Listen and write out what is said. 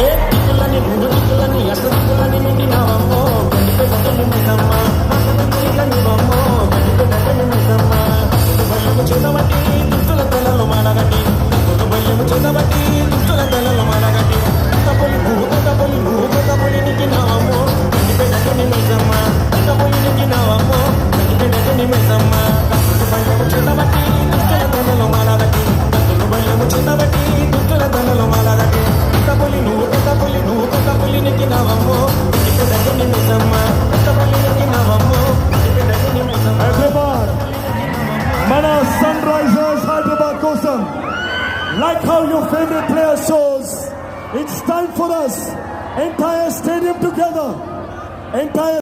ఏ దిక్కులని మూడు దిక్కులని అసలు దిక్కులని నిండినావమ్మో గడిపెట్టని మైసమ్మ దిక్కులనివమ్మో గడిపెట్టని మైసమ్మ బయ్యము చేతబట్టి దుష్టుల తలలో మాడగట్టి బయ్యము చేతబట్టి దుష్టుల తలలో మాడగట్టి తపొలి నిండినావమ్మో గడిపెట్టని మైసమ్మ తపొలి నిండినావమ్మో గడిపెట్టని మైసమ్మ బయ్యము చేతబట్టి దుష్టుల తలలో మాడగట్టి బయ్యము చేతబట్టి దుష్టుల తలలో మాడగట్టి తపొలి నిండినావమ్మో గడిపెట్టని Maisamma తపొలి నిండినావమ్మో గడిపెట్టని Maisamma. Everyone, Mana Sunrisers Hyderabad కోసం, like how your favorite player shows, it's time for us, entire stadium together, entire